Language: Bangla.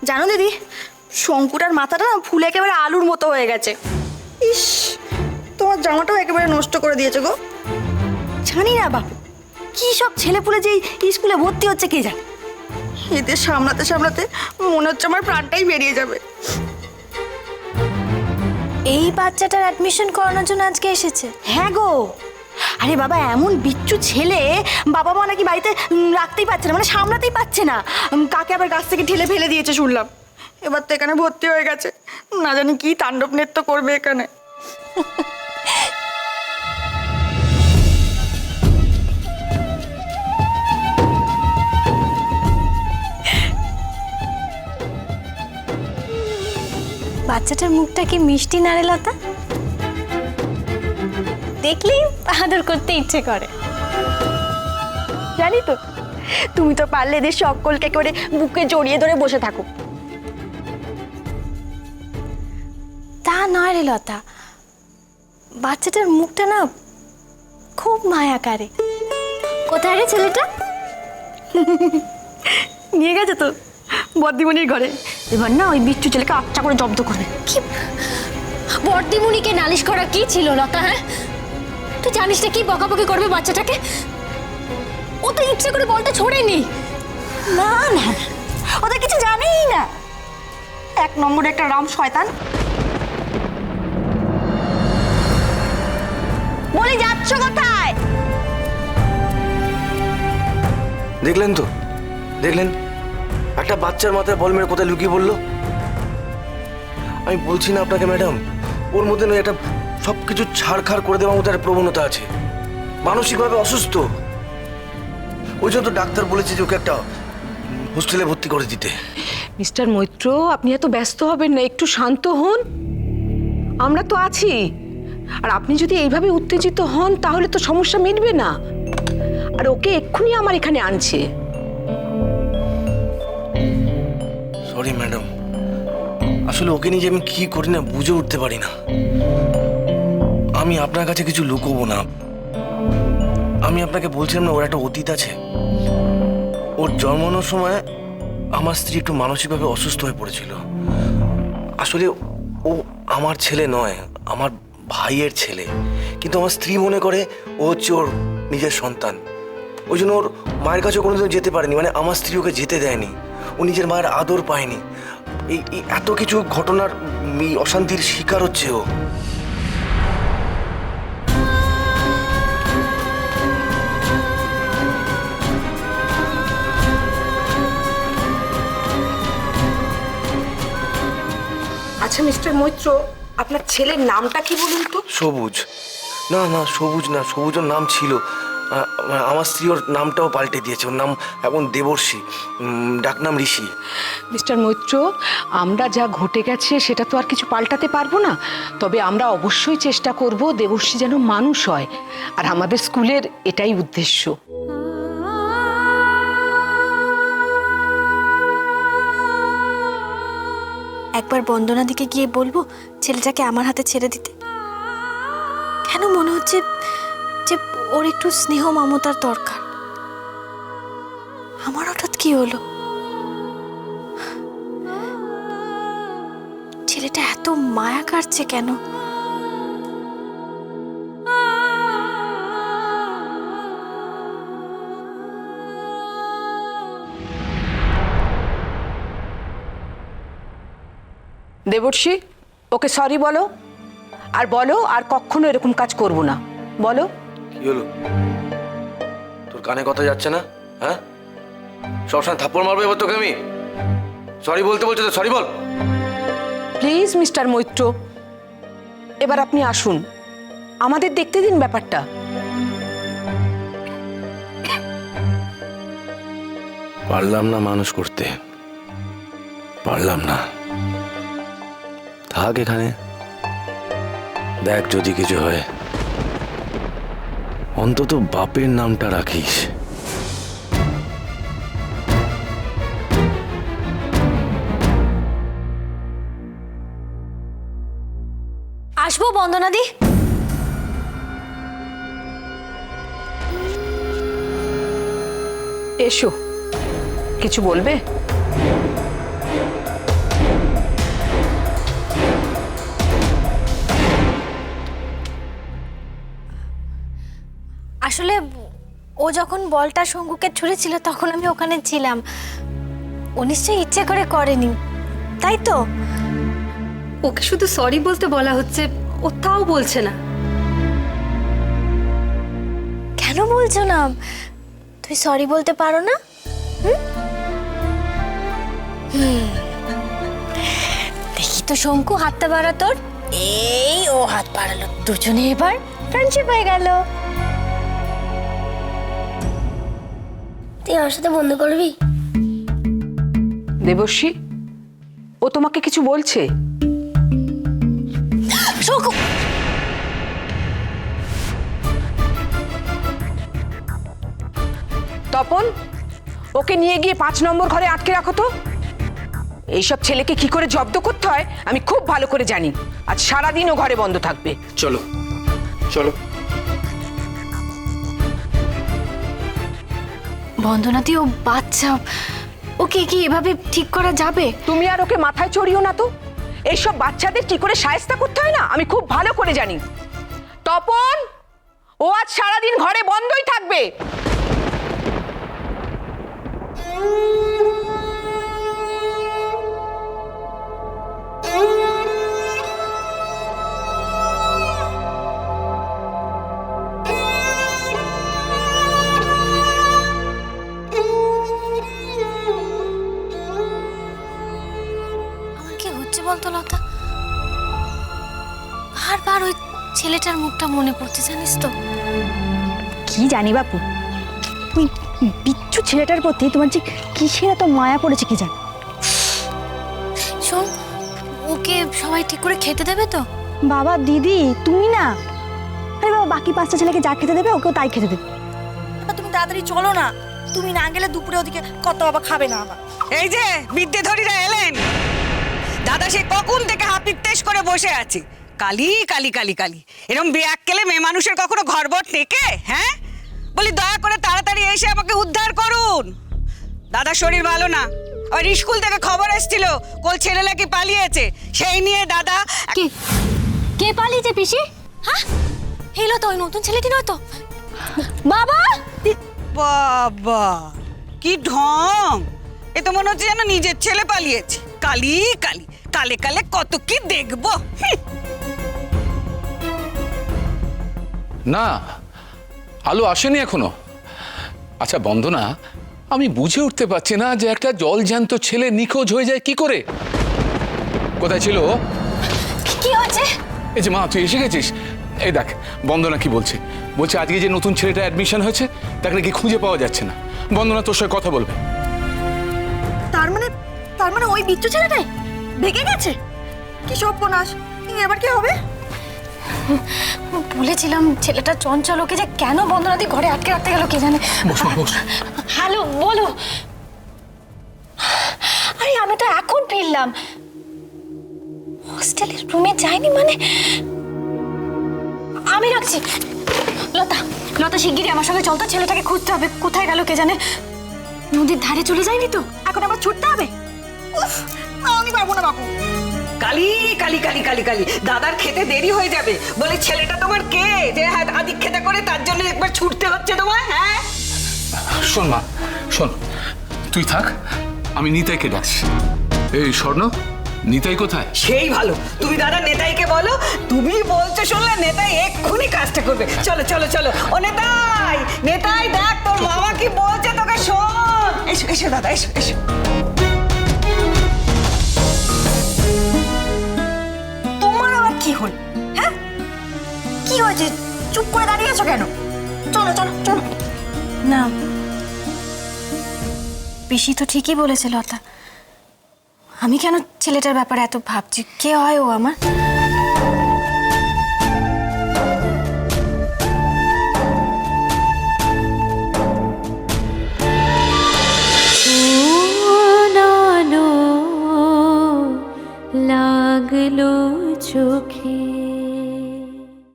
জানো দিদি, শঙ্কুটার মাথাটা না ফুলে একেবারে আলুর মতো হয়ে গেছে। ইস, তোমার জামাটাও একেবারে নষ্ট করে দিয়েছে গো। জানি না বাবু, কি সব ছেলেপুলে যে স্কুলে ভর্তি হচ্ছে কে জানে। এদের সামলাতে সামলাতে মনে হচ্ছে আমার প্রাণটাই বেরিয়ে যাবে। এই বাচ্চাটার অ্যাডমিশন করানোর জন্য আজকে এসেছে? হ্যাঁ গো, আরে বাবা, এমন বিচ্ছু ছেলে বাবা মা নাকি বাড়িতে রাখতেই পারছে না, মানে সামলাতেই পারছে না। কাকে আবার গাছ থেকে ঠেলে ফেলে দিয়েছে শুনলাম। এবার তো এখানে ভর্তি হয়ে গেছে, না জানি কি তাণ্ডব নৃত্য করবে এখানে। বাচ্চাটার মুখটা কি মিষ্টি নারেলতা, দেখলেই আদর করতে ইচ্ছে করে। জানি তো, তুমি তো পারলে এদের সকলকে একেবারে বুকে জড়িয়ে ধরে বসে থাকো। তা নয় রে লতা, বাচ্চাটার মুখটা না খুব মায়াকারে। কোথায় রে ছেলেটা? নিয়ে গেছে তো বদ্দিমণির ঘরে। এবার না ওই বিচ্ছু ছেলেকে আচ্ছা করে জব্দ করবে। কি বর্দিমুনিকে নালিশ করা কি ছিল লতা? হ্যাঁ, তুই জানিস না কি বকাবকি করবে বাচ্চাটাকে? ও তো ইচ্ছে করে বলতে ছোড়েনি। না না, ওদের কিছু জানেই না। এক নম্বরে একটা রাম শয়তান। বলি, যাচ্ছ কোথায়? দেখলেন তো, দেখলেন একটা বাচ্চার মাথায় বল মেরে কোথায় লুকিয়ে পড়লো। আমি বলছি না আপনাকে ম্যাডাম, ওর মধ্যে নয় একটা সবকিছু ছাড়খাড় করে দেওয়ার মতো একটা প্রবণতা আছে। মানসিকভাবে অসুস্থ। ওই জন্য তো ডাক্তার বলেছে যে ওকে একটা হোস্টেলে ভর্তি করে দিতে। মিস্টার মৈত্র, আপনি এত ব্যস্ত হবেন না, একটু শান্ত হন। আমরা তো আছি। আর আপনি যদি এইভাবে উত্তেজিত হন তাহলে তো সমস্যা মিটবে না। আর ওকে এক্ষুনি আমার এখানে আনছে। সরি ম্যাডাম, আসলে ওকে নিয়ে যে আমি কি করি না বুঝে উঠতে পারি না। আমি আপনার কাছে কিছু লুকোবো না। আমি আপনাকে বলছিলাম না ওর একটা অতীত আছে। ওর জন্মানোর সময় আমার স্ত্রী একটু মানসিকভাবে অসুস্থ হয়ে পড়েছিল। আসলে ও আমার ছেলে নয়, আমার ভাইয়ের ছেলে। কিন্তু আমার স্ত্রী মনে করে ও হচ্ছে ওর নিজের সন্তান। ওই জন্য ওর মায়ের কাছে কোনোদিন যেতে পারেনি, মানে আমার স্ত্রী ওকে যেতে দেয়নি। ও নিজের মায়ের আদর পায়নি। এই এত কিছু ঘটনার অশান্তির শিকার হচ্ছে ও। আচ্ছা মিস্টার মৈত্র, আপনার ছেলের নামটা কি বলুন তো? সবুজ। না না, সবুজ না, সবুজ ওর নাম ছিল। আমার স্ত্রী ওর নামটাও পাল্টে দিয়েছে। ওর নাম এখন দেবর্ষী, ডাকনাম ঋষি। মিস্টার মৈত্র, আমরা যা ঘটে গেছে সেটা তো আর কিছু পাল্টাতে পারবো না। তবে আমরা অবশ্যই চেষ্টা করব দেবর্ষী যেন মানুষ হয়। আর আমাদের স্কুলের এটাই উদ্দেশ্য। একবার বন্দনাদিকে গিয়ে বলবো ছেলেটাকে আমার হাতে ছেড়ে দিতে। কেন মনে হচ্ছে যে ওর একটু স্নেহ মমতার দরকার। আমার হঠাৎ কি হলো? ছেলেটা এত মায়া কাটছে কেন? দেবর্ষী, ওকে সরি বলো। আর বলো আর কখনো এরকম কাজ করব না। বলো। কি হলো? তোর কানে কথা যাচ্ছে না? হ্যাঁ, সবসময় থাপ্পড় মারবো এবার তোকে আমি? সরি বলতে বলছো তো সরি বল। প্লিজ মিস্টার মৈত্র, এবার আপনি আসুন, আমাদের দেখতে দিন ব্যাপারটা। পারলাম না মানুষ করতে, পারলাম না। থাক এখানে, দেখ যদি কিছু হয় অন্তত বাপের নামটা রাখিস। আসবো বন্দনাদি। এসো, কিছু বলবে? আসলে ও যখন বলটা শঙ্কুকে ছুঁড়েছিল তখন আমি ওখানে ছিলাম। ও নিশ্চয়ই ইচ্ছে করে করেনি, তাই তো? ওকে শুধু সরি বলতে বলা হচ্ছে, ও তাও বলছে না। কেন বলছো না? তুই সরি বলতে পারো না? দেখি তো শঙ্কু, হাতটা বাড়া তোর। এই ও হাত বাড়ালো, দুজনে এবার ফ্রেন্ডশিপ হয়ে গেল। তুই আমার সাথে বন্ধ করবি? দেবশ্রী, ও তোমাকে কিছু বলছে? শঙ্কু, তপন, ওকে নিয়ে গিয়ে 5 নম্বর ঘরে আটকে রাখো তো। এইসব ছেলেকে কি করে জব্দ করতে হয় আমি খুব ভালো করে জানি। আজ সারাদিন ও ঘরে বন্ধ থাকবে। চলো চলো। বন্দনাদি ও বাচ্চা, ওকে কি এভাবে ঠিক করা যাবে? তুমি আর ওকে মাথায় চড়িও না তো। এইসব বাচ্চাদের কি করে শায়েস্তা করতে হয় না আমি খুব ভালো করে জানি। তপন, ও আজ সারাদিন ঘরে বন্ধই থাকবে। আমার কি হচ্ছে বলতো লতা? বারবার ওই ছেলেটার মুখটা মনে পড়ছে, জানিস তো? কি জানি বাপু, ওই বিচ্ছু ছেলেটার প্রতি তোমার যে কিসের এত মায়া পড়েছে কি জানি। শোন, ওকে সবাই ঠিক করে খেতে দেবে তো? বাবা দিদি তুমি না, আরে বাবা বাকি 5টা ছেলেকে যা খেতে দেবে ওকেও তাই খেতে দেবে। তুমি তাড়াতাড়ি চলো না, তুমি না গেলে দুপুরে ওদিকে কত বাবা খাবে না আবার। এই যে বিদ্যেধরীরা এলেন। দাদা সে কখন থেকে হাপিত্তেশ করে বসে আছে। কালি কালি কালি কালি, এরকম বেয়াক্কেলে মেয়ে মানুষের কখনো ঘরবর টেকে? হ্যাঁ, বলি দয়া করে তাড়াতাড়ি এসে আমাকে উদ্ধার করুন। দাদার শরীর ভালো না, আর স্কুল থেকে খবর এসেছিল কোল ছেলে নাকি পালিয়েছে। সেই নিয়ে দাদা। কে কে পালিয়েছে পিসি? হ্যাঁ, এলো তো ওই নতুন ছেলেটি নয় তো? বাবা, বাবা কি ঢং! এ তো মনে হচ্ছে যেন নিজের ছেলে পালিয়েছে। কালি কালি, কালে কালে কত কি দেখবো। না, আলো আসেনি এখনো। আচ্ছা বন্দনা, আমি বুঝে উঠতে পারছি না যে একটা জলজ্যান্ত ছেলে নিখোঁজ হয়ে যায় কি করে। কোথায় ছিল ও? কি হয়েছে? এই যে মা, তুই এসে গেছিস। এই দেখ বন্দনা কি বলছে। বলছে আজকে যে নতুন ছেলেটা অ্যাডমিশন হয়েছে তাকে নাকি খুঁজে পাওয়া যাচ্ছে না। বন্দনা তোর সঙ্গে কথা বলবে। তার মানে ওই বিচ্ছু ছেলেটাই ভেগে গেছে? কি সর্বনাশ, এবার কি হবে? বলেছিলাম ছেলেটা চঞ্চল, ওকে যে কেন বন্দনাদি ঘরে আটকে রাখতে গেল কে জানে। হ্যালো, বলো। আরে আমি তো এখন ফিরলাম, হোস্টেলের রুমে যাইনি মানে। আমি রাখছি। লতা, লতা শিগগিরই আমার সঙ্গে চল তো, ছেলেটাকে খুঁজতে হবে। কোথায় গেল কে জানে। নদীর ধারে চলে যায়নি তো? এখন আবার ছুটতে হবে? উফ, আমি পারবো না বাপু। কালি কালি কালি কালি কালি, দাদার খেতে দেরি হয়ে যাবে। বলে ছেলেটা তোমার কে যে আদিক খেতে করে তার জন্য একবার ছুটতে হচ্ছে তোমার? হ্যাঁ শোন মা, শোন, তুই থাক, আমি নিতাইকে ডাকছি। এই স্বর্ণ, নিতাই কোথায়? সেই ভালো, তুমি দাদা নেতাইকে বলো। তুমি বলছো শুনলে নেতাই এক্ষুনি কাজটা করবে। চলো চলো চলো। ও নেতাই, নেতাই দেখ তোর মামা কি বলছে তোকে, শোন। এসো এসো দাদা, এসো এসো। তোমার আবার কি হল? হ্যাঁ, কি হয়েছে? চুপ করে দাঁড়িয়ে আছো কেন? চলো চলো চলো। না, পিসি তো ঠিকই বলেছে লতা। আমি কেন ছেলেটার ব্যাপারে এত ভাবছি? কে হয় ও আমার?